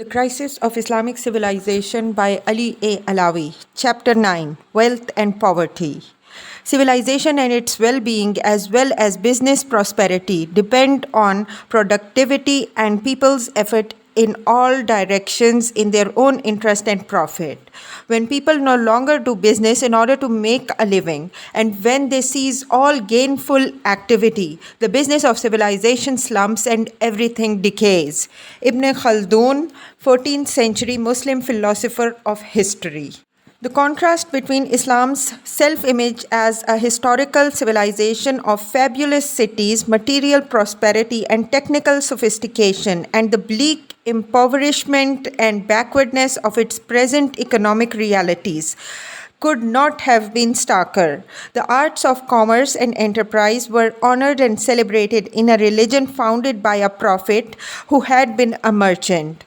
The Crisis of Islamic Civilization by Ali A. Allawi, Chapter 9, Wealth and Poverty. Civilization and its well-being as well as business prosperity depend on productivity and people's effort in all directions in their own interest and profit. When people no longer do business in order to make a living, and when they cease all gainful activity, the business of civilization slumps and everything decays. Ibn Khaldun, 14th century Muslim philosopher of history. The contrast between Islam's self-image as a historical civilization of fabulous cities, material prosperity, and technical sophistication, and the bleak impoverishment and backwardness of its present economic realities could not have been starker. The arts of commerce and enterprise were honored and celebrated in a religion founded by a prophet who had been a merchant.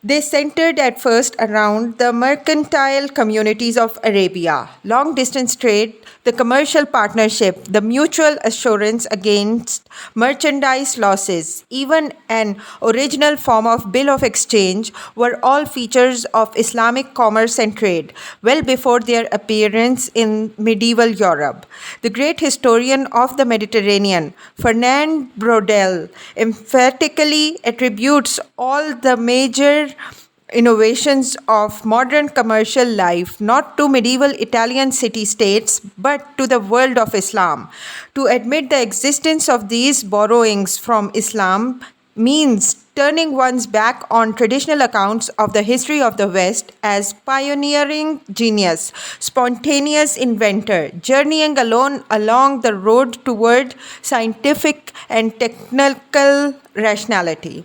They centered at first around the mercantile communities of Arabia, long-distance trade, the commercial partnership, the mutual assurance against merchandise losses, even an original form of bill of exchange were all features of Islamic commerce and trade, well before their appearance in medieval Europe. The great historian of the Mediterranean, Fernand Braudel, emphatically attributes all the major innovations of modern commercial life not to medieval Italian city-states but to the world of Islam. To admit the existence of these borrowings from Islam means turning one's back on traditional accounts of the history of the West as pioneering genius, spontaneous inventor, journeying alone along the road toward scientific and technical rationality.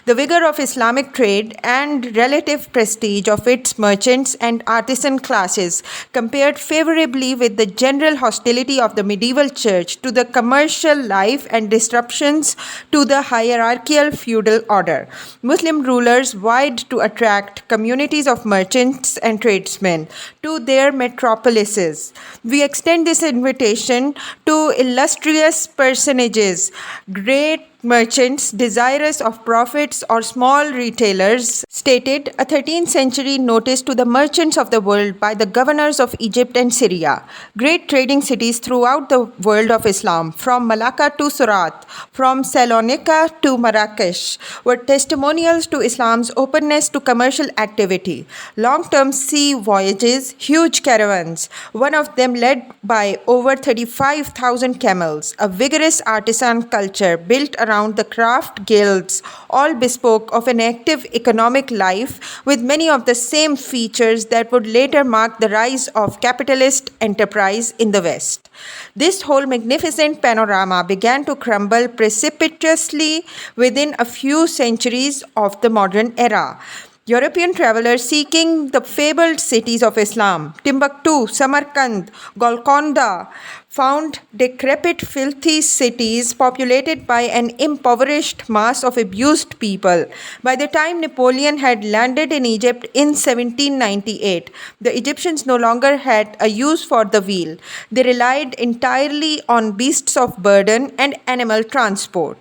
The vigor of Islamic trade and relative prestige of its merchants and artisan classes compared favorably with the general hostility of the medieval church to the commercial life and disruptions to the hierarchical feudal order. Muslim rulers vied to attract communities of merchants and tradesmen to their metropolises. We extend this invitation to illustrious personages, great merchants desirous of profits or small retailers, stated a 13th century notice to the merchants of the world by the governors of Egypt and Syria. Great trading cities throughout the world of Islam, from Malacca to Surat, from Salonika to Marrakesh, were testimonials to Islam's openness to commercial activity. Long-term sea voyages, huge caravans, one of them led by over 35,000 camels, a vigorous artisan culture built around the craft guilds, all bespoke of an active economic life with many of the same features that would later mark the rise of capitalist enterprise in the West. This whole magnificent panorama began to crumble precipitously within a few centuries of the modern era. European travelers seeking the fabled cities of Islam, Timbuktu, Samarkand, Golconda, found decrepit, filthy cities populated by an impoverished mass of abused people. By the time Napoleon had landed in Egypt in 1798, the Egyptians no longer had a use for the wheel. They relied entirely on beasts of burden and animal transport.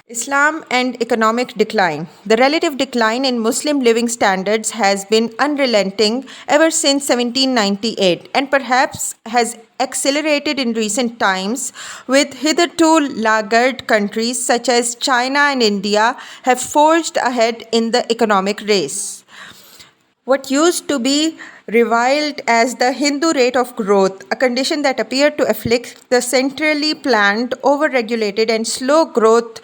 Islam and economic decline. The relative decline in Muslim living standards has been unrelenting ever since 1798 and perhaps has accelerated in recent times, with hitherto laggard countries such as China and India have forged ahead in the economic race. What used to be reviled as the Hindu rate of growth, a condition that appeared to afflict the centrally planned, over-regulated and slow growth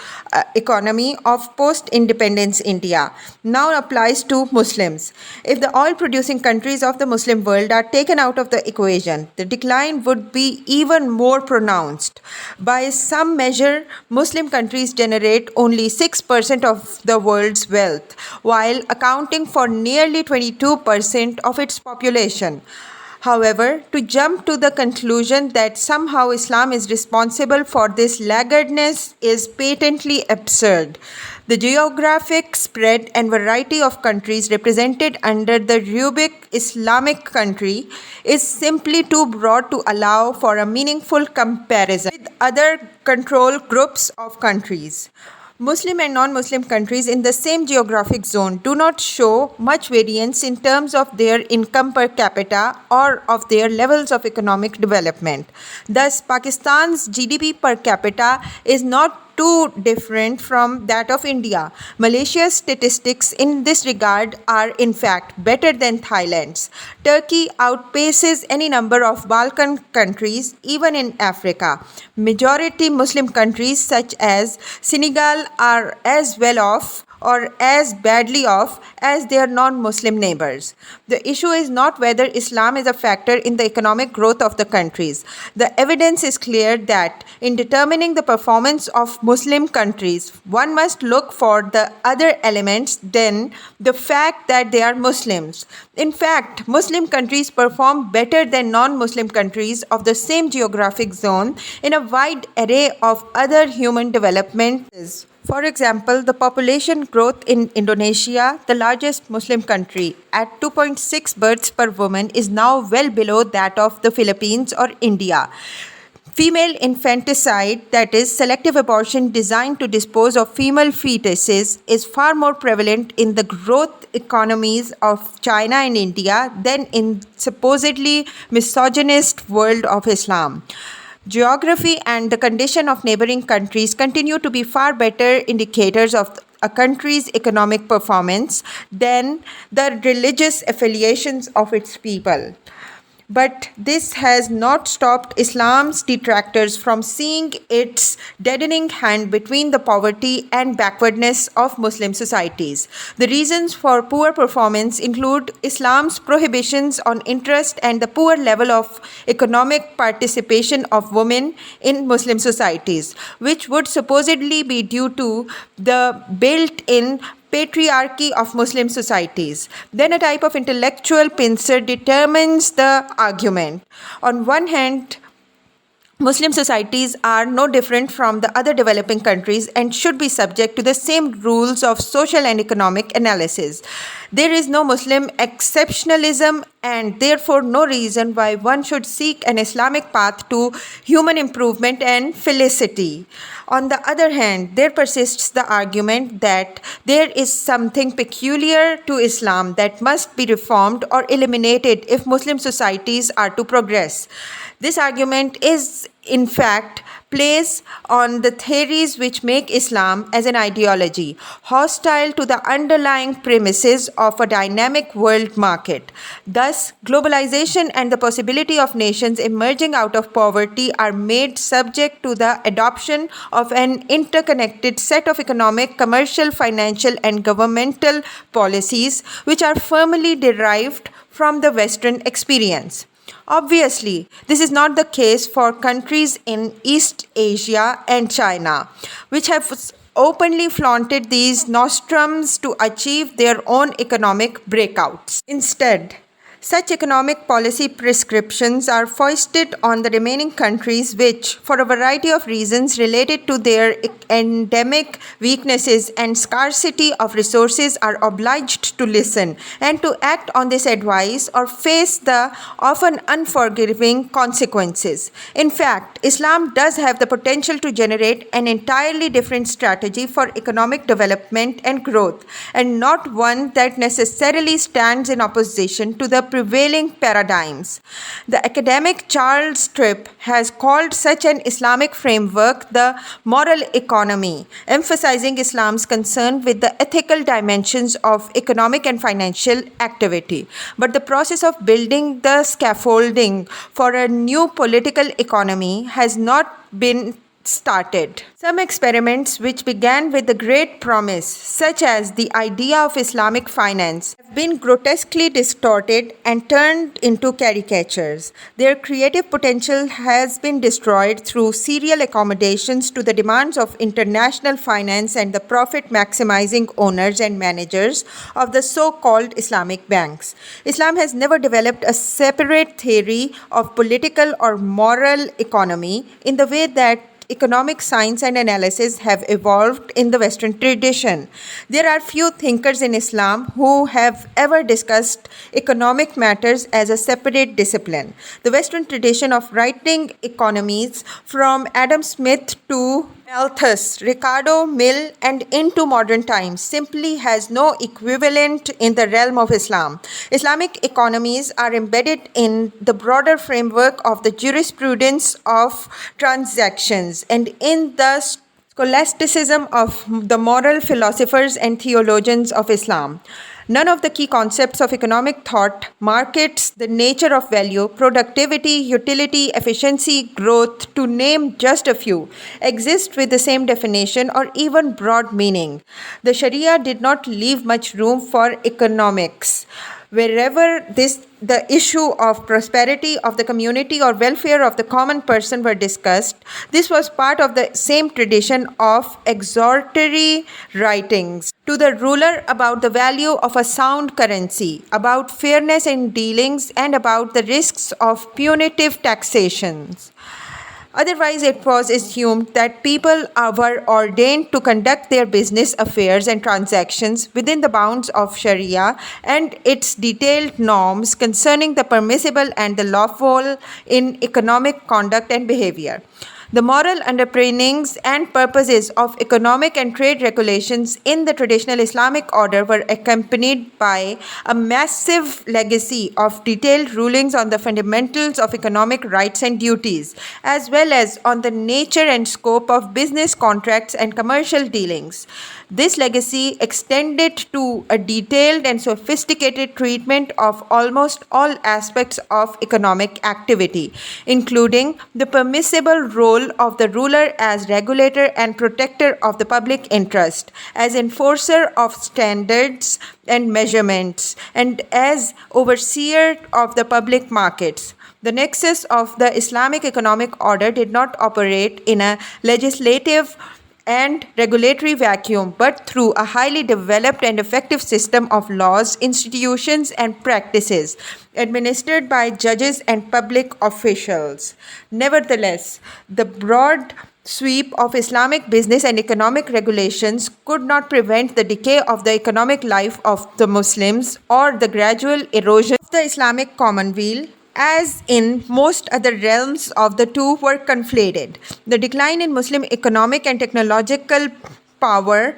economy of post-independence India, now applies to Muslims. If the oil-producing countries of the Muslim world are taken out of the equation, the decline would be even more pronounced. By some measure, Muslim countries generate only 6% of the world's wealth, while accounting for nearly 22% of its population. However, to jump to the conclusion that somehow Islam is responsible for this laggardness is patently absurd. The geographic spread and variety of countries represented under the rubric Islamic country is simply too broad to allow for a meaningful comparison with other control groups of countries. Muslim and non-Muslim countries in the same geographic zone do not show much variance in terms of their income per capita or of their levels of economic development. Thus, Pakistan's GDP per capita is not too different from that of India. Malaysia's statistics in this regard are in fact better than Thailand's. Turkey outpaces any number of Balkan countries, even in Africa. Majority Muslim countries such as Senegal are as well off or as badly off as their non-Muslim neighbors. The issue is not whether Islam is a factor in the economic growth of the countries. The evidence is clear that in determining the performance of Muslim countries, one must look for the other elements than the fact that they are Muslims. In fact, Muslim countries perform better than non-Muslim countries of the same geographic zone in a wide array of other human developments. For example, the population growth in Indonesia, the largest Muslim country, at 2.6 births per woman is now well below that of the Philippines or India. Female infanticide, that is, selective abortion designed to dispose of female fetuses, is far more prevalent in the growth economies of China and India than in supposedly misogynist world of Islam. Geography and the condition of neighboring countries continue to be far better indicators of a country's economic performance than the religious affiliations of its people. But this has not stopped Islam's detractors from seeing its deadening hand between the poverty and backwardness of Muslim societies. The reasons for poor performance include Islam's prohibitions on interest and the poor level of economic participation of women in Muslim societies, which would supposedly be due to the built-in patriarchy of Muslim societies. Then a type of intellectual pincer determines the argument. On one hand, Muslim societies are no different from the other developing countries and should be subject to the same rules of social and economic analysis. There is no Muslim exceptionalism and therefore no reason why one should seek an Islamic path to human improvement and felicity. On the other hand, there persists the argument that there is something peculiar to Islam that must be reformed or eliminated if Muslim societies are to progress. This argument is, in fact, plays on the theories which make Islam as an ideology hostile to the underlying premises of a dynamic world market. Thus, globalization and the possibility of nations emerging out of poverty are made subject to the adoption of an interconnected set of economic, commercial, financial, and governmental policies which are firmly derived from the Western experience. Obviously, this is not the case for countries in East Asia and China, which have openly flaunted these nostrums to achieve their own economic breakouts. Instead, such economic policy prescriptions are foisted on the remaining countries which, for a variety of reasons related to their endemic weaknesses and scarcity of resources, are obliged to listen and to act on this advice or face the often unforgiving consequences. In fact, Islam does have the potential to generate an entirely different strategy for economic development and growth, and not one that necessarily stands in opposition to the prevailing paradigms. The academic Charles Tripp has called such an Islamic framework the moral economy, emphasizing Islam's concern with the ethical dimensions of economic and financial activity. But the process of building the scaffolding for a new political economy has not been started. Some experiments which began with the great promise, such as the idea of Islamic finance, have been grotesquely distorted and turned into caricatures. Their creative potential has been destroyed through serial accommodations to the demands of international finance and the profit-maximizing owners and managers of the so-called Islamic banks. Islam has never developed a separate theory of political or moral economy in the way that economic science and analysis have evolved in the Western tradition. There are few thinkers in Islam who have ever discussed economic matters as a separate discipline. The Western tradition of writing economies from Adam Smith to Malthus, Ricardo, Mill, and into modern times simply has no equivalent in the realm of Islam. Islamic economies are embedded in the broader framework of the jurisprudence of transactions and in the scholasticism of the moral philosophers and theologians of Islam. None of the key concepts of economic thought, markets, the nature of value, productivity, utility, efficiency, growth, to name just a few, exist with the same definition or even broad meaning. The Sharia did not leave much room for economics. Wherever the issue of prosperity of the community or welfare of the common person were discussed, this was part of the same tradition of exhortatory writings to the ruler about the value of a sound currency, about fairness in dealings, and about the risks of punitive taxations. Otherwise, it was assumed that people were ordained to conduct their business affairs and transactions within the bounds of Sharia and its detailed norms concerning the permissible and the lawful in economic conduct and behavior. The moral underpinnings and purposes of economic and trade regulations in the traditional Islamic order were accompanied by a massive legacy of detailed rulings on the fundamentals of economic rights and duties, as well as on the nature and scope of business contracts and commercial dealings. This legacy extended to a detailed and sophisticated treatment of almost all aspects of economic activity, including the permissible role of the ruler as regulator and protector of the public interest, as enforcer of standards and measurements, and as overseer of the public markets. The nexus of the Islamic economic order did not operate in a legislative and regulatory vacuum, but through a highly developed and effective system of laws, institutions, and practices administered by judges and public officials. Nevertheless, the broad sweep of Islamic business and economic regulations could not prevent the decay of the economic life of the Muslims or the gradual erosion of the Islamic commonweal, as in most other realms of the two were conflated. The decline in Muslim economic and technological power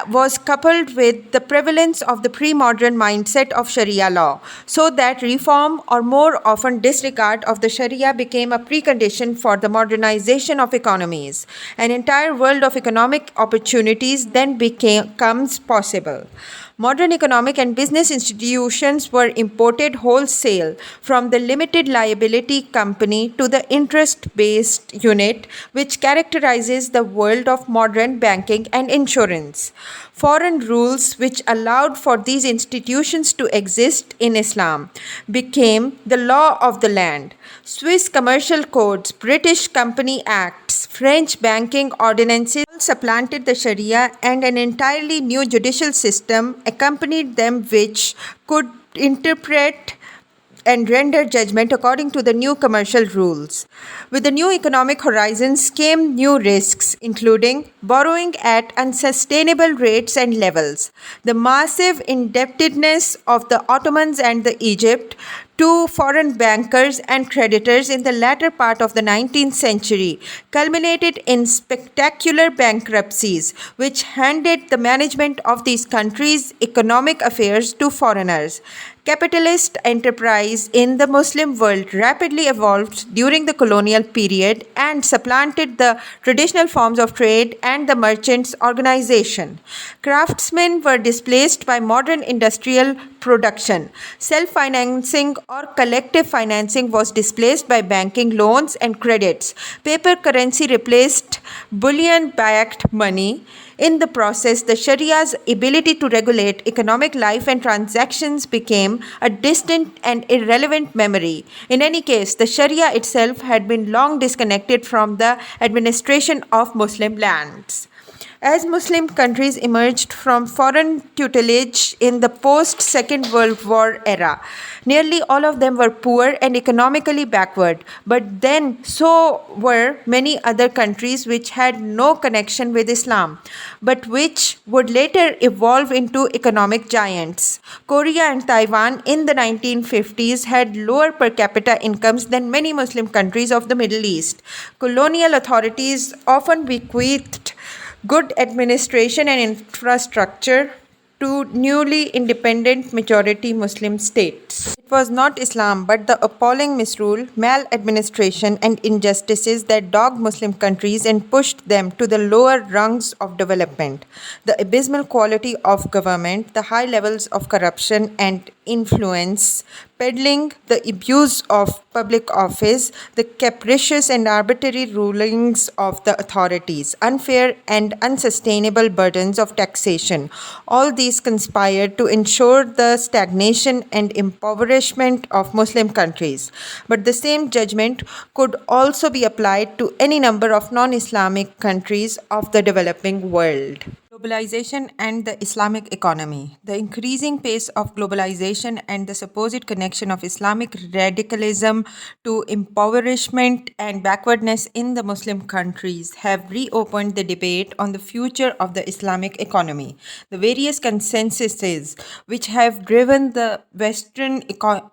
was coupled with the prevalence of the pre-modern mindset of Sharia law, so that reform or more often disregard of the Sharia became a precondition for the modernization of economies. An entire world of economic opportunities then becomes possible. Modern economic and business institutions were imported wholesale from the limited liability company to the interest-based unit, which characterizes the world of modern banking and insurance. Foreign rules which allowed for these institutions to exist in Islam became the law of the land. Swiss commercial codes, British Company Acts, French banking ordinances supplanted the Sharia, and an entirely new judicial system accompanied them which could interpret and render judgment according to the new commercial rules. With the new economic horizons came new risks, including borrowing at unsustainable rates and levels, the massive indebtedness of the Ottomans and the Egypt to foreign bankers and creditors in the latter part of the 19th century culminated in spectacular bankruptcies, which handed the management of these countries' economic affairs to foreigners. Capitalist enterprise in the Muslim world rapidly evolved during the colonial period and supplanted the traditional forms of trade and the merchants' organization. Craftsmen were displaced by modern industrial production. Self-financing or collective financing was displaced by banking loans and credits. Paper currency replaced bullion-backed money. In the process, the Sharia's ability to regulate economic life and transactions became a distant and irrelevant memory. In any case, the Sharia itself had been long disconnected from the administration of Muslim lands. As Muslim countries emerged from foreign tutelage in the post Second World War era, nearly all of them were poor and economically backward, but then so were many other countries which had no connection with Islam, but which would later evolve into economic giants. Korea and Taiwan in the 1950s had lower per capita incomes than many Muslim countries of the Middle East. Colonial authorities often bequeathed good administration and infrastructure to newly independent majority Muslim states. It was not Islam but the appalling misrule, maladministration, and injustices that dogged Muslim countries and pushed them to the lower rungs of development. The abysmal quality of government, the high levels of corruption and influence, peddling, the abuse of public office, the capricious and arbitrary rulings of the authorities, unfair and unsustainable burdens of taxation. All these conspired to ensure the stagnation and impoverishment of Muslim countries. But the same judgment could also be applied to any number of non-Islamic countries of the developing world. Globalization and the Islamic economy. The increasing pace of globalization and the supposed connection of Islamic radicalism to impoverishment and backwardness in the Muslim countries have reopened the debate on the future of the Islamic economy. The various consensuses which have driven the Western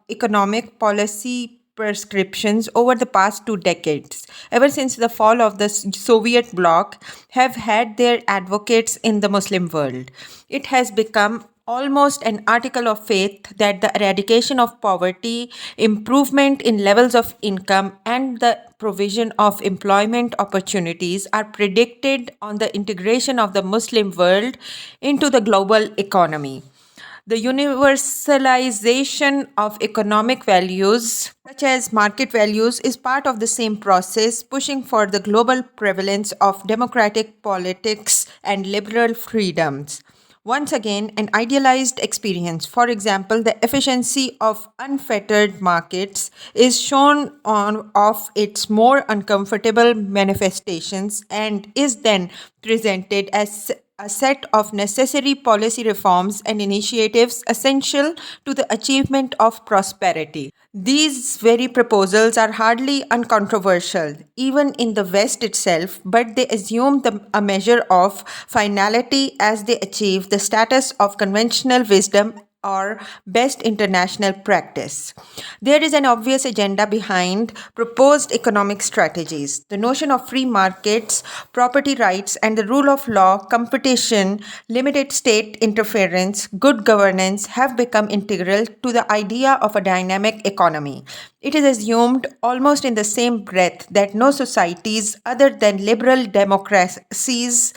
economic policy prescriptions over the past 2 decades, ever since the fall of the Soviet bloc, have had their advocates in the Muslim world. It has become almost an article of faith that the eradication of poverty, improvement in levels of income, and the provision of employment opportunities are predicted on the integration of the Muslim world into the global economy. The universalization of economic values, such as market values, is part of the same process, pushing for the global prevalence of democratic politics and liberal freedoms. Once again, an idealized experience, for example, the efficiency of unfettered markets, is shown on of its more uncomfortable manifestations and is then presented as a set of necessary policy reforms and initiatives essential to the achievement of prosperity. These very proposals are hardly uncontroversial, even in the West itself, but they assume a measure of finality as they achieve the status of conventional wisdom or best international practice. There is an obvious agenda behind proposed economic strategies. The notion of free markets, property rights, and the rule of law, competition, limited state interference, good governance have become integral to the idea of a dynamic economy. It is assumed almost in the same breath that no societies other than liberal democracies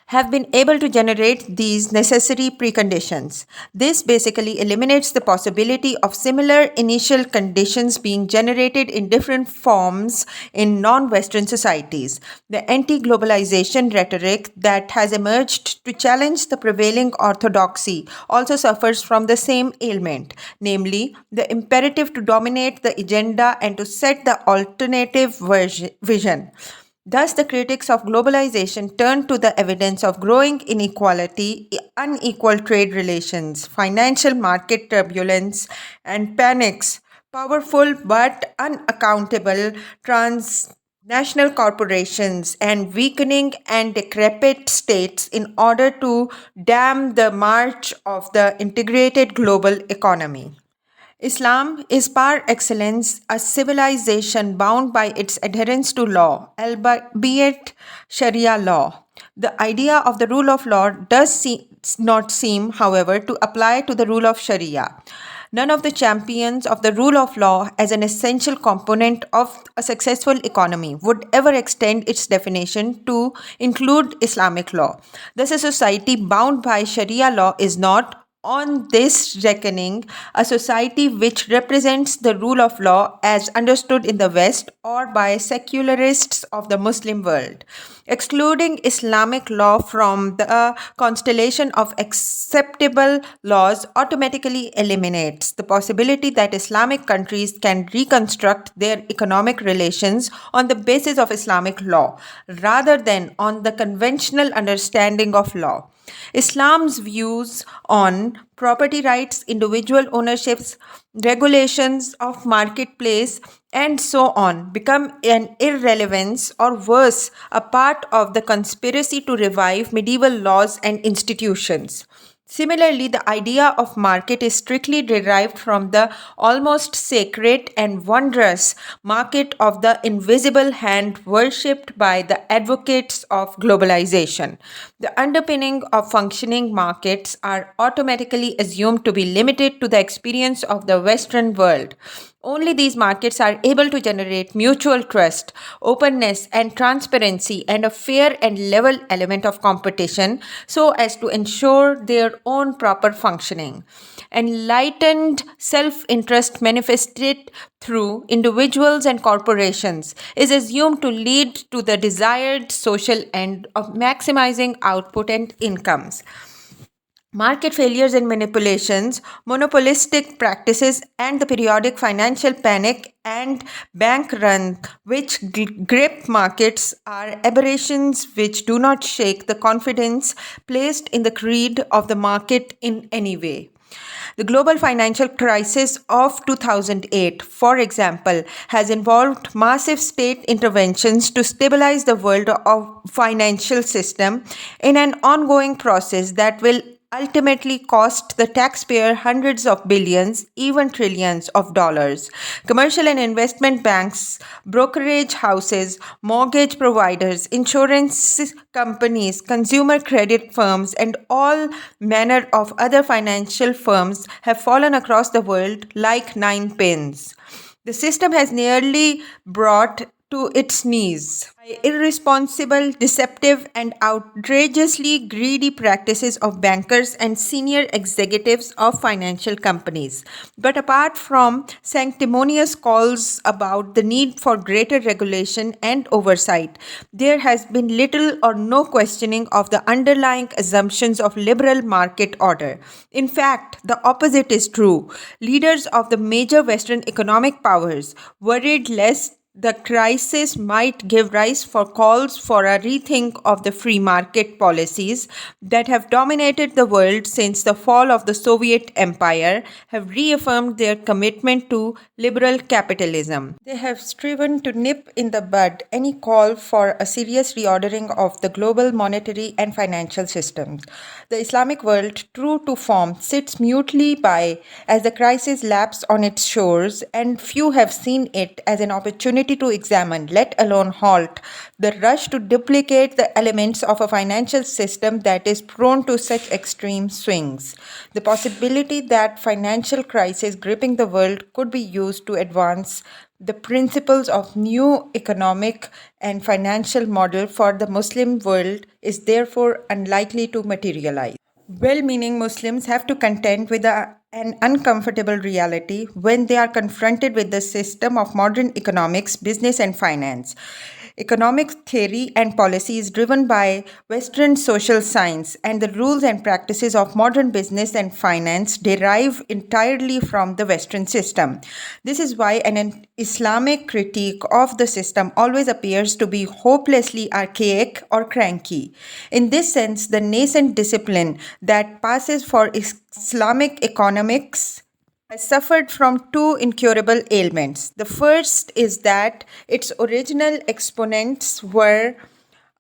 have been able to generate these necessary preconditions. This basically eliminates the possibility of similar initial conditions being generated in different forms in non Western societies. The anti globalization rhetoric that has emerged to challenge the prevailing orthodoxy also suffers from the same ailment, namely, the imperative to dominate the agenda and to set the alternative vision. Thus, the critics of globalization turn to the evidence of growing inequality, unequal trade relations, financial market turbulence, and panics, powerful but unaccountable transnational corporations, and weakening and decrepit states in order to dam the march of the integrated global economy. Islam is par excellence a civilization bound by its adherence to law, albeit Sharia law. The idea of the rule of law not seem, however, to apply to the rule of Sharia. None of the champions of the rule of law as an essential component of a successful economy would ever extend its definition to include Islamic law. Thus, a society bound by Sharia law is not, on this reckoning a society which represents the rule of law as understood in the West or by secularists of the Muslim world. Excluding Islamic law from the constellation of acceptable laws automatically eliminates the possibility that Islamic countries can reconstruct their economic relations on the basis of Islamic law rather than on the conventional understanding of law. Islam's views on property rights, individual ownerships, regulations of marketplace, and so on become an irrelevance or worse, a part of the conspiracy to revive medieval laws and institutions. Similarly, the idea of market is strictly derived from the almost sacred and wondrous market of the invisible hand worshipped by the advocates of globalization. The underpinning of functioning markets are automatically assumed to be limited to the experience of the Western world. Only these markets are able to generate mutual trust, openness, and transparency, and a fair and level element of competition so as to ensure their own proper functioning. Enlightened self interest manifested through individuals and corporations is assumed to lead to the desired social end of maximizing output and incomes. Market failures and manipulations, monopolistic practices, and the periodic financial panic and bank run which grip markets are aberrations which do not shake the confidence placed in the creed of the market in any way. The global financial crisis of 2008, for example, has involved massive state interventions to stabilize the world of financial system in an ongoing process that will ultimately cost the taxpayer hundreds of billions, even trillions of dollars. Commercial and investment banks, brokerage houses, mortgage providers, insurance companies, consumer credit firms, and all manner of other financial firms have fallen across the world like nine pins. The system has nearly brought to its knees by irresponsible, deceptive, and outrageously greedy practices of bankers and senior executives of financial companies. But apart from sanctimonious calls about the need for greater regulation and oversight, there has been little or no questioning of the underlying assumptions of liberal market order. In fact, the opposite is true. Leaders of the major Western economic powers worried lest the crisis might give rise for calls for a rethink of the free market policies that have dominated the world since the fall of the Soviet Empire, have reaffirmed their commitment to liberal capitalism. They have striven to nip in the bud any call for a serious reordering of the global monetary and financial systems. The Islamic world, true to form, sits mutely by as the crisis laps on its shores, and few have seen it as an opportunity to examine, let alone halt, the rush to duplicate the elements of a financial system that is prone to such extreme swings. The possibility that financial crisis gripping the world could be used to advance the principles of new economic and financial model for the Muslim world is therefore unlikely to materialize. Well-meaning Muslims have to contend with an uncomfortable reality when they are confronted with the system of modern economics, business, and finance. Economic theory and policy is driven by Western social science, and the rules and practices of modern business and finance derive entirely from the Western system. This is why an Islamic critique of the system always appears to be hopelessly archaic or cranky. In this sense, the nascent discipline that passes for Islamic economics has suffered from two incurable ailments. The first is that its original exponents were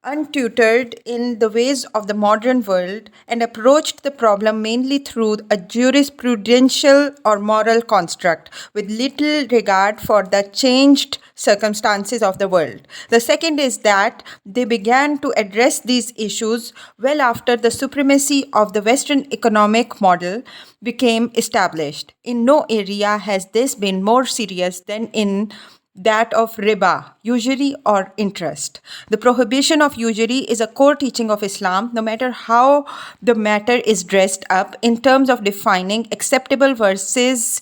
untutored in the ways of the modern world and approached the problem mainly through a jurisprudential or moral construct with little regard for the changed circumstances of the world. The second is that they began to address these issues well after the supremacy of the Western economic model became established. In no area has this been more serious than in that of riba, usury or interest. The prohibition of usury is a core teaching of Islam, no matter how the matter is dressed up in terms of defining acceptable versus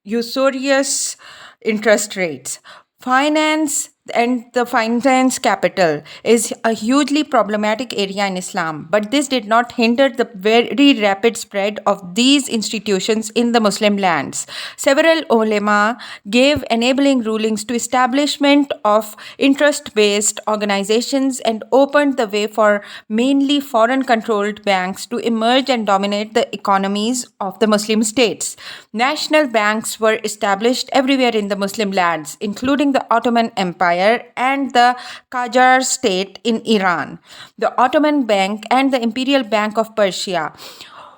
usurious interest rates. Finance and the finance capital is a hugely problematic area in Islam, but this did not hinder the very rapid spread of these institutions in the Muslim lands. Several ulema gave enabling rulings to establishment of interest-based organizations and opened the way for mainly foreign-controlled banks to emerge and dominate the economies of the Muslim states. National banks were established everywhere in the Muslim lands, including the Ottoman Empire and the Qajar state in Iran. The Ottoman Bank and the Imperial Bank of Persia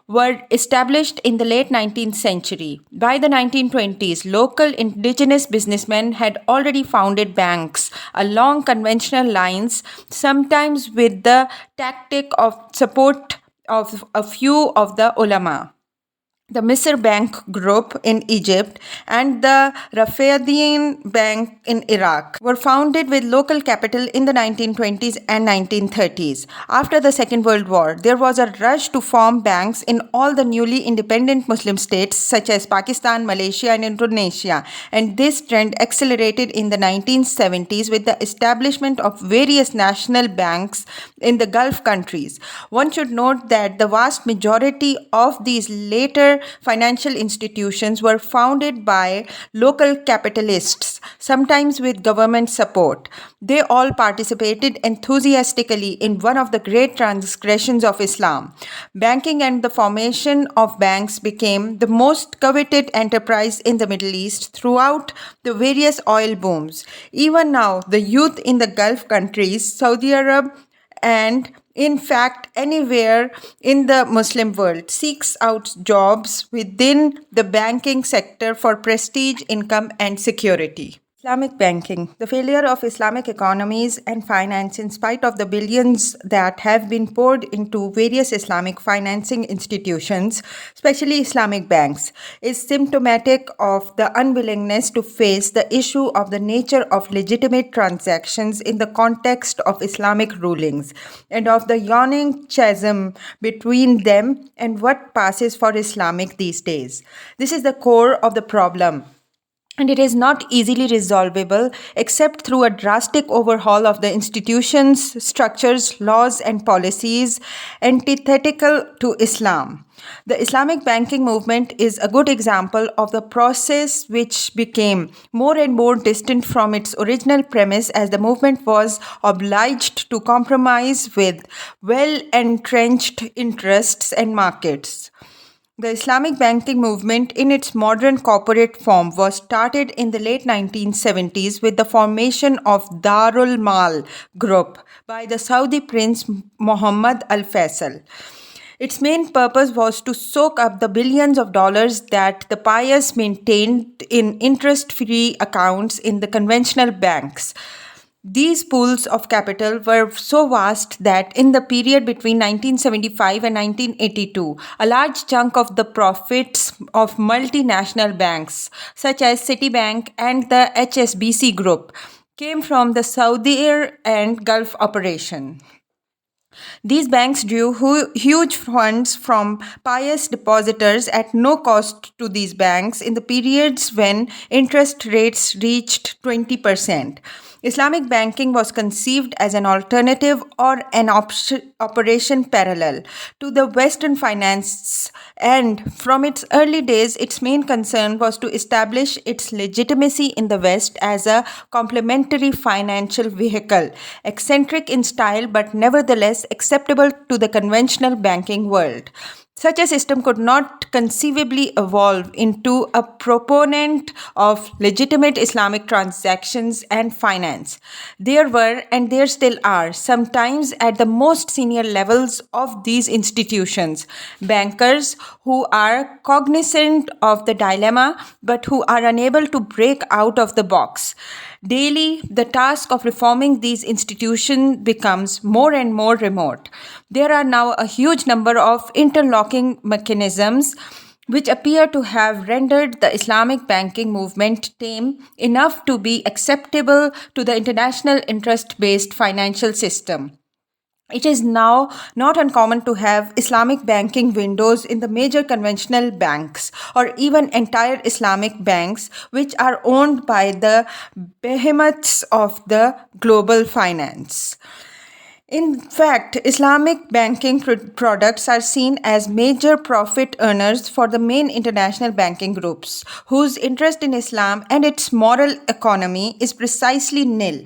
were established in the late 19th century. By the 1920s, local indigenous businessmen had already founded banks along conventional lines, sometimes with the tactic of support of a few of the ulama. The Misr Bank Group in Egypt and the Rafaidian Bank in Iraq were founded with local capital in the 1920s and 1930s. After the Second World War, there was a rush to form banks in all the newly independent Muslim states such as Pakistan, Malaysia, and Indonesia, and this trend accelerated in the 1970s with the establishment of various national banks in the Gulf countries. One should note that the vast majority of these later financial institutions were founded by local capitalists, sometimes with government support. They all participated enthusiastically in one of the great transgressions of Islam. Banking and the formation of banks became the most coveted enterprise in the Middle East throughout the various oil booms. Even now, the youth in the Gulf countries, Saudi Arabia, and in fact, anywhere in the Muslim world seeks out jobs within the banking sector for prestige, income, and security. Islamic banking. The failure of Islamic economies and finance, in spite of the billions that have been poured into various Islamic financing institutions, especially Islamic banks, is symptomatic of the unwillingness to face the issue of the nature of legitimate transactions in the context of Islamic rulings, and of the yawning chasm between them and what passes for Islamic these days. This is the core of the problem, and it is not easily resolvable except through a drastic overhaul of the institutions, structures, laws, and policies antithetical to Islam. The Islamic banking movement is a good example of the process which became more and more distant from its original premise as the movement was obliged to compromise with well entrenched interests and markets. The Islamic banking movement in its modern corporate form was started in the late 1970s with the formation of Darul Mal Group by the Saudi Prince Mohammed Al Faisal. Its main purpose was to soak up the billions of dollars that the pious maintained in interest-free accounts in the conventional banks. These pools of capital were so vast that in the period between 1975 and 1982, a large chunk of the profits of multinational banks, such as Citibank and the HSBC Group, came from the Saudi and Gulf operation. These banks drew huge funds from pious depositors at no cost to these banks in the periods when interest rates reached 20%. Islamic banking was conceived as an alternative or an operation parallel to the Western finance, and from its early days, its main concern was to establish its legitimacy in the West as a complementary financial vehicle, eccentric in style but nevertheless acceptable to the conventional banking world. Such a system could not conceivably evolve into a proponent of legitimate Islamic transactions and finance. There were, and there still are, sometimes at the most senior levels of these institutions, bankers who are cognizant of the dilemma but who are unable to break out of the box. Daily, the task of reforming these institutions becomes more and more remote. There are now a huge number of interlocking mechanisms which appear to have rendered the Islamic banking movement tame enough to be acceptable to the international interest-based financial system. It is now not uncommon to have Islamic banking windows in the major conventional banks or even entire Islamic banks, which are owned by the behemoths of the global finance. In fact, Islamic banking products are seen as major profit earners for the main international banking groups, whose interest in Islam and its moral economy is precisely nil.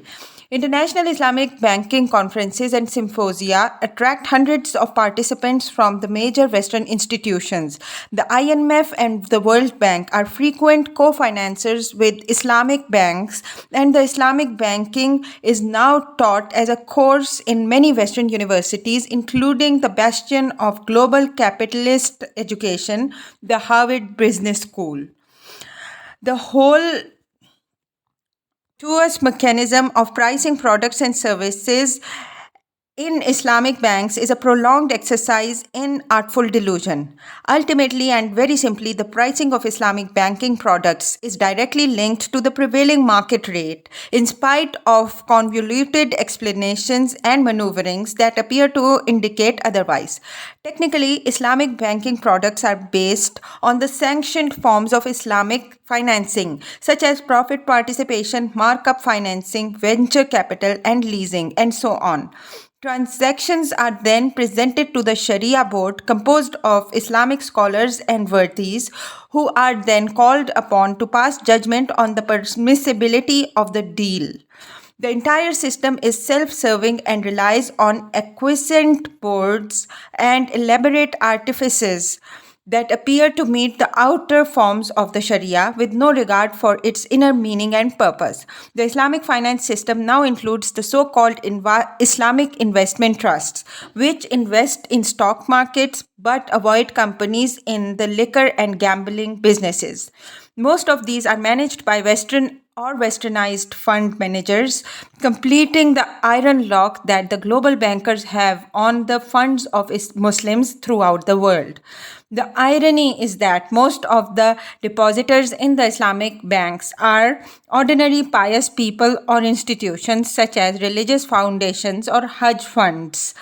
International Islamic banking conferences and symposia attract hundreds of participants from the major Western institutions. The IMF and the World Bank are frequent co financers with Islamic banks, and the Islamic banking is now taught as a course in many Western universities, including the bastion of global capitalist education, the Harvard Business School. The whole towards mechanism of pricing products and services in Islamic banks is a prolonged exercise in artful delusion. Ultimately and very simply, the pricing of Islamic banking products is directly linked to the prevailing market rate, in spite of convoluted explanations and maneuverings that appear to indicate otherwise. Technically, Islamic banking products are based on the sanctioned forms of Islamic financing, such as profit participation, markup financing, venture capital, and leasing, and so on. Transactions are then presented to the Sharia board, composed of Islamic scholars and worthies, who are then called upon to pass judgment on the permissibility of the deal. The entire system is self-serving and relies on acquiescent boards and elaborate artifices that appear to meet the outer forms of the Sharia with no regard for its inner meaning and purpose. The Islamic finance system now includes the so-called Islamic investment trusts, which invest in stock markets but avoid companies in the liquor and gambling businesses. Most of these are managed by Western or westernized fund managers, completing the iron lock that the global bankers have on the funds of Muslims throughout the world. The irony is that most of the depositors in the Islamic banks are ordinary pious people or institutions such as religious foundations or Hajj funds,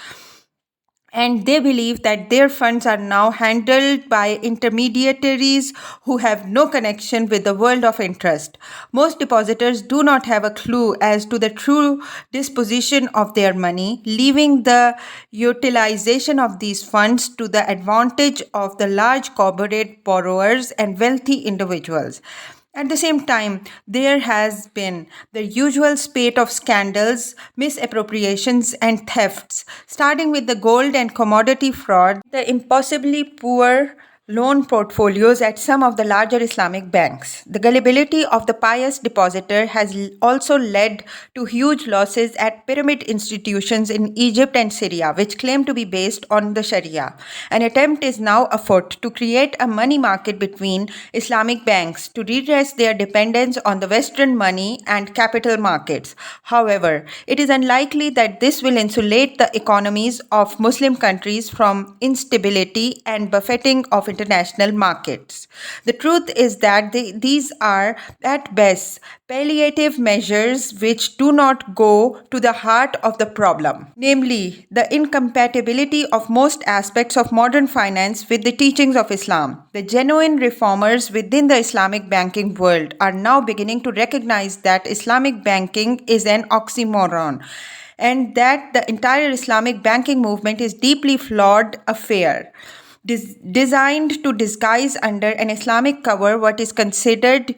and they believe that their funds are now handled by intermediaries who have no connection with the world of interest. Most depositors do not have a clue as to the true disposition of their money, leaving the utilization of these funds to the advantage of the large corporate borrowers and wealthy individuals. At the same time, there has been the usual spate of scandals, misappropriations, and thefts, starting with the gold and commodity fraud, the impossibly poor loan portfolios at some of the larger Islamic banks. The gullibility of the pious depositor has also led to huge losses at pyramid institutions in Egypt and Syria, which claim to be based on the Sharia. An attempt is now afoot to create a money market between Islamic banks to redress their dependence on the Western money and capital markets. However, it is unlikely that this will insulate the economies of Muslim countries from instability and buffeting of international markets. The truth is that these are, at best, palliative measures which do not go to the heart of the problem, namely, the incompatibility of most aspects of modern finance with the teachings of Islam. The genuine reformers within the Islamic banking world are now beginning to recognize that Islamic banking is an oxymoron, and that the entire Islamic banking movement is deeply flawed affair, designed to disguise under an Islamic cover what is considered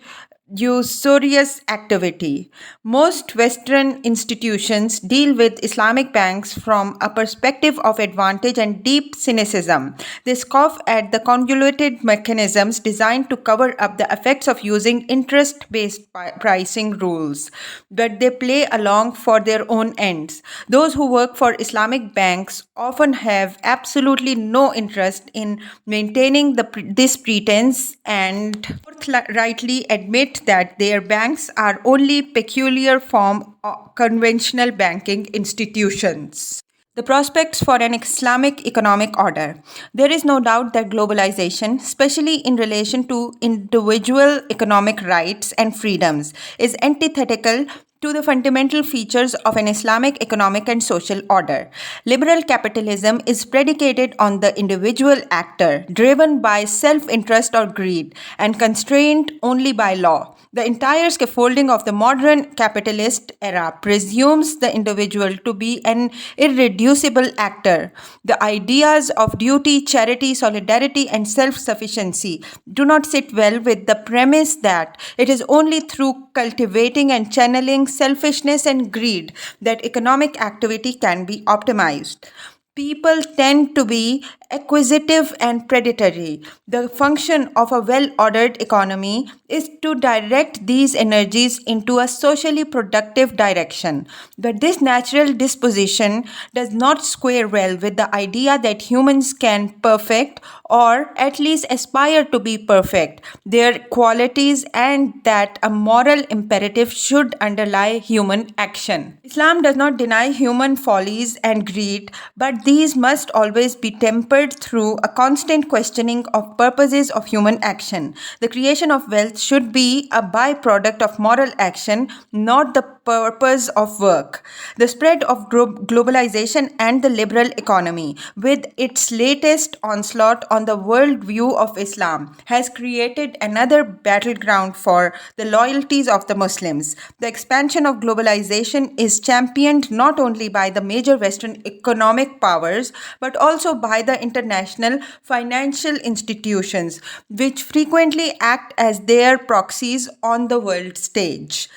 usurious activity. Most Western institutions deal with Islamic banks from a perspective of advantage and deep cynicism. They scoff at the convoluted mechanisms designed to cover up the effects of using interest-based pricing rules, but they play along for their own ends. Those who work for Islamic banks often have absolutely no interest in maintaining this pretense and forthrightly admit that their banks are only peculiar form of conventional banking institutions. The prospects for an Islamic economic order. There is no doubt that globalization, especially in relation to individual economic rights and freedoms, is antithetical to the fundamental features of an Islamic economic and social order. Liberal capitalism is predicated on the individual actor, driven by self interest or greed, and constrained only by law. The entire scaffolding of the modern capitalist era presumes the individual to be an irreducible actor. The ideas of duty, charity, solidarity, and self sufficiency do not sit well with the premise that it is only through cultivating and channeling selfishness and greed that economic activity can be optimized. People tend to be acquisitive and predatory. The function of a well ordered economy is to direct these energies into a socially productive direction. But this natural disposition does not square well with the idea that humans can perfect or at least aspire to be perfect their qualities and that a moral imperative should underlie human action. Islam does not deny human follies and greed, but these must always be tempered through a constant questioning of purposes of human action. The creation of wealth should be a byproduct of moral action, not the purpose of work. The spread of globalization and the liberal economy, with its latest onslaught on the worldview of Islam, has created another battleground for the loyalties of the Muslims. The expansion of globalization is championed not only by the major Western economic powers but also by the international financial institutions, which frequently act as their proxies on the world stage.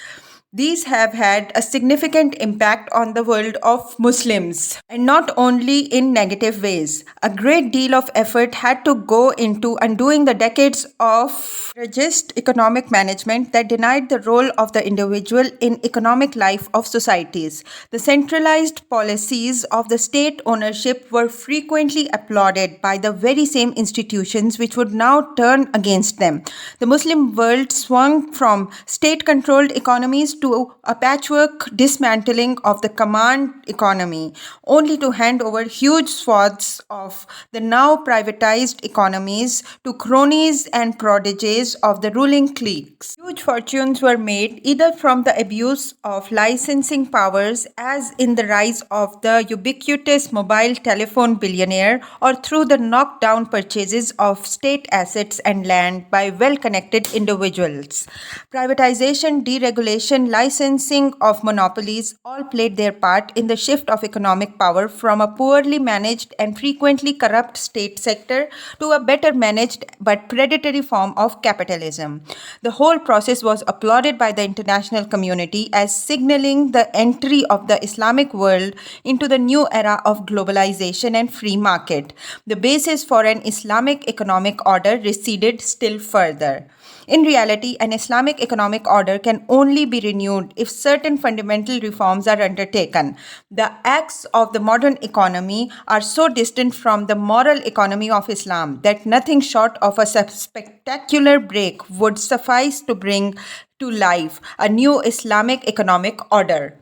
These have had a significant impact on the world of Muslims, and not only in negative ways. A great deal of effort had to go into undoing the decades of Dirigiste economic management that denied the role of the individual in economic life of societies. The centralized policies of the state ownership were frequently applauded by the very same institutions which would now turn against them. The Muslim world swung from state-controlled economies to a patchwork dismantling of the command economy, only to hand over huge swaths of the now privatized economies to cronies and prodigies of the ruling cliques. Huge fortunes were made either from the abuse of licensing powers, as in the rise of the ubiquitous mobile telephone billionaire, or through the knockdown purchases of state assets and land by well-connected individuals. Privatization, deregulation, licensing of monopolies all played their part in the shift of economic power from a poorly managed and frequently corrupt state sector to a better managed but predatory form of capitalism. The whole process was applauded by the international community as signaling the entry of the Islamic world into the new era of globalization and free market. The basis for an Islamic economic order receded still further. In reality, an Islamic economic order can only be renewed if certain fundamental reforms are undertaken. The acts of the modern economy are so distant from the moral economy of Islam that nothing short of a spectacular break would suffice to bring to life a new Islamic economic order.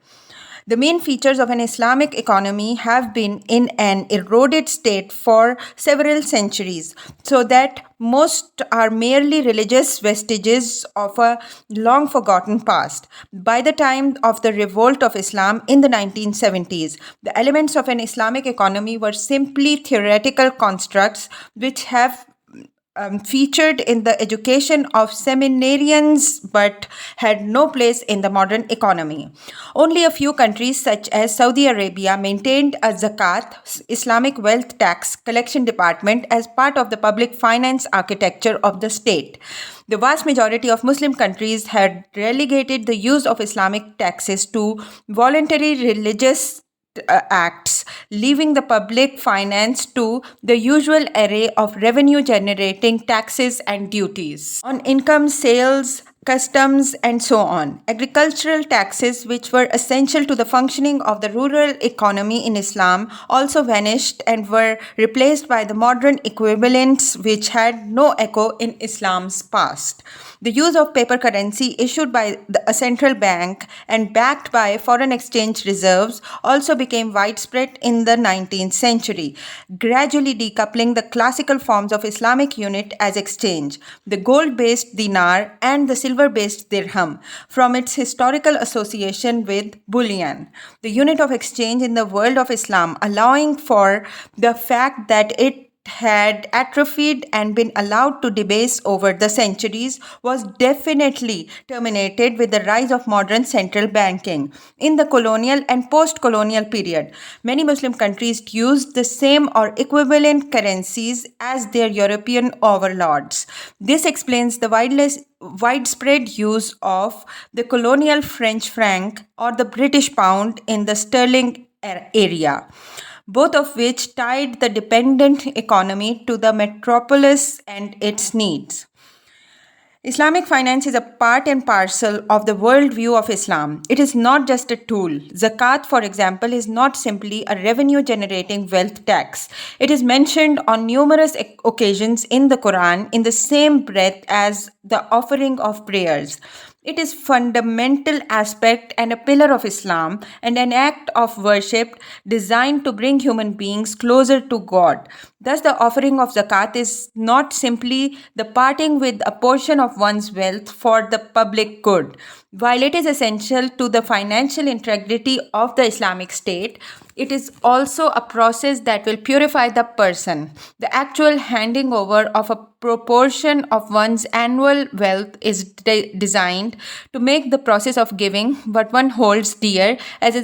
The main features of an Islamic economy have been in an eroded state for several centuries, so that most are merely religious vestiges of a long forgotten past. By the time of the revolt of Islam in the 1970s, the elements of an Islamic economy were simply theoretical constructs which have featured in the education of seminarians but had no place in the modern economy. Only a few countries such as Saudi Arabia maintained a zakat, Islamic wealth tax collection department as part of the public finance architecture of the state. The vast majority of Muslim countries had relegated the use of Islamic taxes to voluntary religious acts, leaving the public finance to the usual array of revenue generating taxes and duties on income, sales, customs, and so on. Agricultural taxes, which were essential to the functioning of the rural economy in Islam, also vanished and were replaced by the modern equivalents which had no echo in Islam's past. The use of paper currency issued by a central bank and backed by foreign exchange reserves also became widespread in the 19th century, gradually decoupling the classical forms of Islamic unit as exchange, the gold-based dinar and the silver-based dirham, from its historical association with bullion, the unit of exchange in the world of Islam, allowing for the fact that it had atrophied and been allowed to debase over the centuries was definitely terminated with the rise of modern central banking. In the colonial and post-colonial period, many Muslim countries used the same or equivalent currencies as their European overlords. This explains the widespread use of the colonial French franc or the British pound in the sterling area, both of which tied the dependent economy to the metropolis and its needs. Islamic finance is a part and parcel of the worldview of Islam. It is not just a tool. Zakat, for example, is not simply a revenue generating wealth tax. It is mentioned on numerous occasions in the Quran in the same breath as the offering of prayers. It is fundamental aspect and a pillar of Islam and an act of worship designed to bring human beings closer to God. Thus, the offering of zakat is not simply the parting with a portion of one's wealth for the public good. While it is essential to the financial integrity of the Islamic State, it is also a process that will purify the person. The actual handing over of a proportion of one's annual wealth is designed to make the process of giving what one holds dear as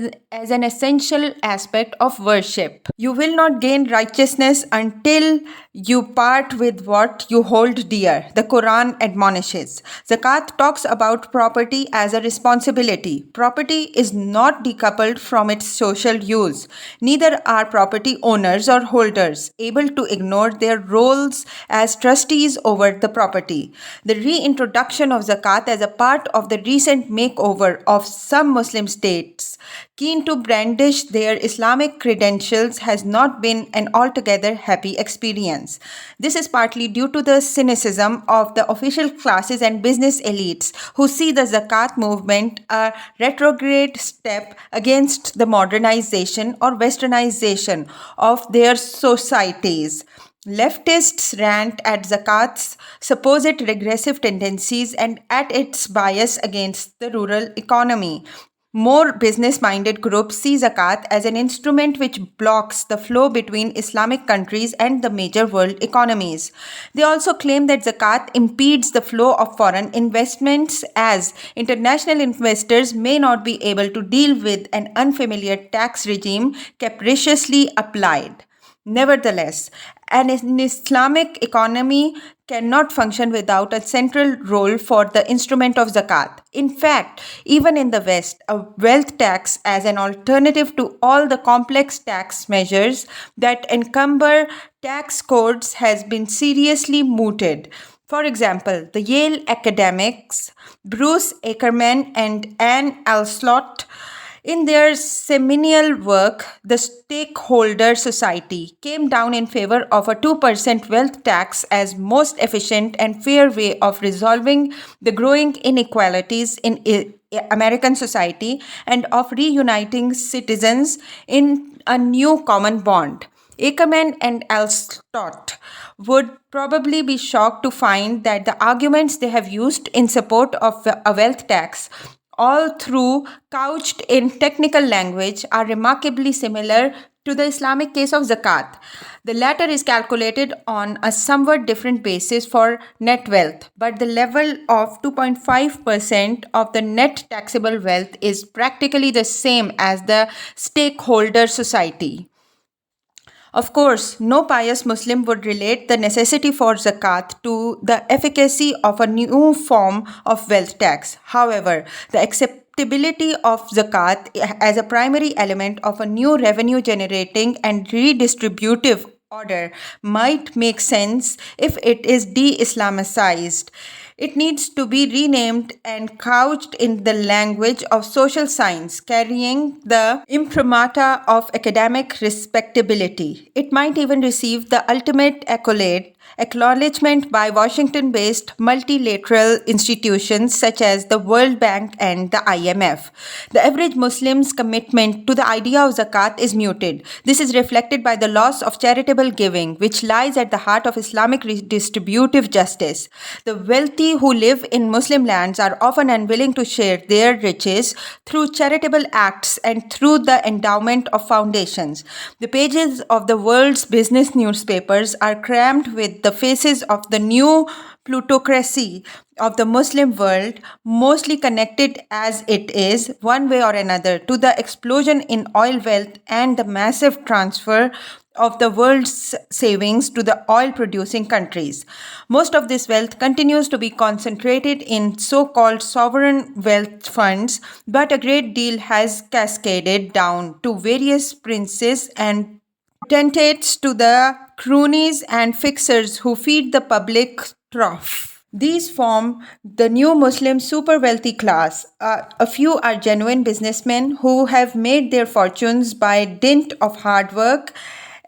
an essential aspect of worship. You will not gain righteousness until you part with what you hold dear, the Quran admonishes. Zakat talks about property as a responsibility. Property is not decoupled from its social use. Neither are property owners or holders able to ignore their roles as trustees over the property. The reintroduction of zakat as a part of the recent makeover of some Muslim states keen to brandish their Islamic credentials has not been an altogether happy experience. This is partly due to the cynicism of the official classes and business elites who see the zakat movement a retrograde step against the modernization or westernization of their societies. Leftists rant at zakat's supposed regressive tendencies and at its bias against the rural economy. More business-minded groups see zakat as an instrument which blocks the flow between Islamic countries and the major world economies. They also claim that zakat impedes the flow of foreign investments as international investors may not be able to deal with an unfamiliar tax regime capriciously applied. Nevertheless, an Islamic economy cannot function without a central role for the instrument of zakat. In fact, even in the West, a wealth tax as an alternative to all the complex tax measures that encumber tax codes has been seriously mooted. For example, the Yale academics Bruce Ackerman and Anne Alslott, in their seminal work, The Stakeholder Society, came down in favor of a 2% wealth tax as most efficient and fair way of resolving the growing inequalities in American society and of reuniting citizens in a new common bond. Ackerman and Alstott would probably be shocked to find that the arguments they have used in support of a wealth tax, all through couched in technical language, are remarkably similar to the Islamic case of zakat. The latter is calculated on a somewhat different basis for net wealth, but the level of 2.5% of the net taxable wealth is practically the same as the stakeholder society. Of course, no pious Muslim would relate the necessity for zakat to the efficacy of a new form of wealth tax. However, the acceptability of zakat as a primary element of a new revenue generating and redistributive order might make sense if it is de-Islamicized. It needs to be renamed and couched in the language of social science, carrying the imprimatur of academic respectability. It might even receive the ultimate acknowledgement by Washington based multilateral institutions such as the World Bank and the IMF. The average Muslim's commitment to the idea of zakat is muted. This is reflected by the loss of charitable giving, which lies at the heart of Islamic redistributive justice. The wealthy who live in Muslim lands are often unwilling to share their riches through charitable acts and through the endowment of foundations. The pages of the world's business newspapers are crammed with the faces of the new plutocracy of the Muslim world, mostly connected as it is, one way or another, to the explosion in oil wealth and the massive transfer of the world's savings to the oil producing countries. Most of this wealth continues to be concentrated in so called sovereign wealth funds, but a great deal has cascaded down to various princes and potentates, to the cronies and fixers who feed the public trough. These form the new Muslim super wealthy class. A few are genuine businessmen who have made their fortunes by dint of hard work,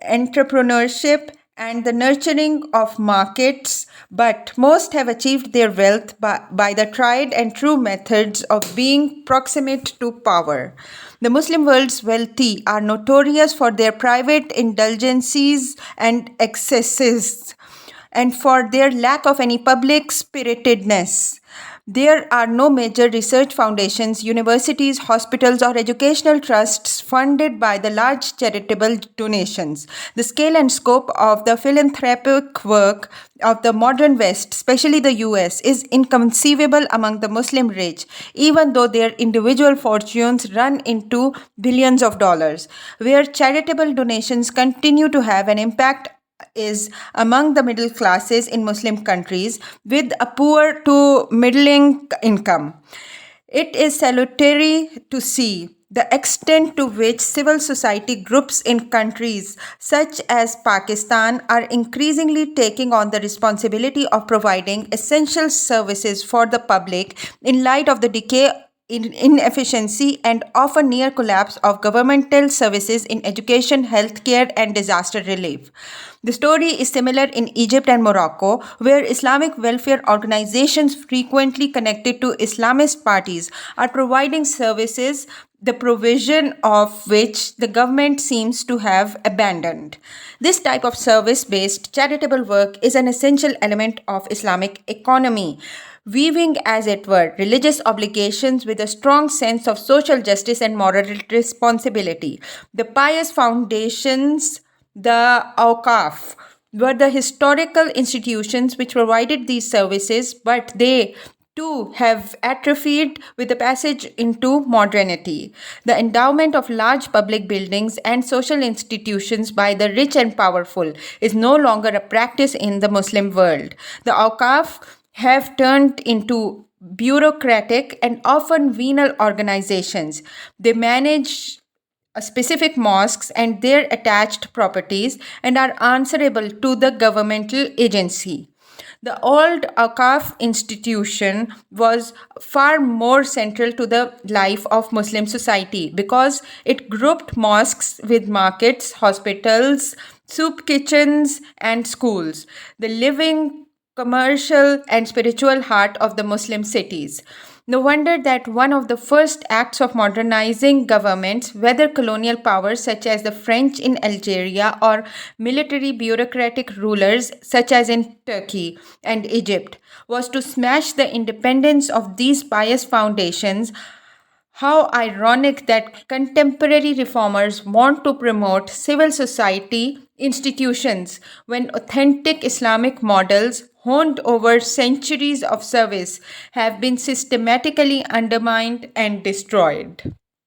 entrepreneurship, and the nurturing of markets, but most have achieved their wealth by the tried and true methods of being proximate to power. The Muslim world's wealthy are notorious for their private indulgences and excesses, and for their lack of any public spiritedness. There are no major research foundations, universities, hospitals, or educational trusts funded by the large charitable donations. The scale and scope of the philanthropic work of the modern West, especially the US, is inconceivable among the Muslim rich, even though their individual fortunes run into billions of dollars. Where charitable donations continue to have an impact is among the middle classes in Muslim countries with a poor to middling income. It is salutary to see the extent to which civil society groups in countries such as Pakistan are increasingly taking on the responsibility of providing essential services for the public in light of the decay, inefficiency, and often near collapse of governmental services in education, healthcare, and disaster relief. The story is similar in Egypt and Morocco, where Islamic welfare organizations frequently connected to Islamist parties are providing services, the provision of which the government seems to have abandoned. This type of service based charitable work is an essential element of Islamic economy, weaving, as it were, religious obligations with a strong sense of social justice and moral responsibility. The pious foundations, the Awqaf, were the historical institutions which provided these services, but they too have atrophied with the passage into modernity. The endowment of large public buildings and social institutions by the rich and powerful is no longer a practice in the Muslim world. The Awqaf have turned into bureaucratic and often venal organizations. They manage specific mosques and their attached properties and are answerable to the governmental agency. The old Awqaf institution was far more central to the life of Muslim society because it grouped mosques with markets, hospitals, soup kitchens, and schools, the living commercial and spiritual heart of the Muslim cities. No wonder that one of the first acts of modernizing governments, whether colonial powers such as the French in Algeria or military bureaucratic rulers such as in Turkey and Egypt, was to smash the independence of these pious foundations. How ironic that contemporary reformers want to promote civil society institutions when authentic Islamic models honed over centuries of service have been systematically undermined and destroyed.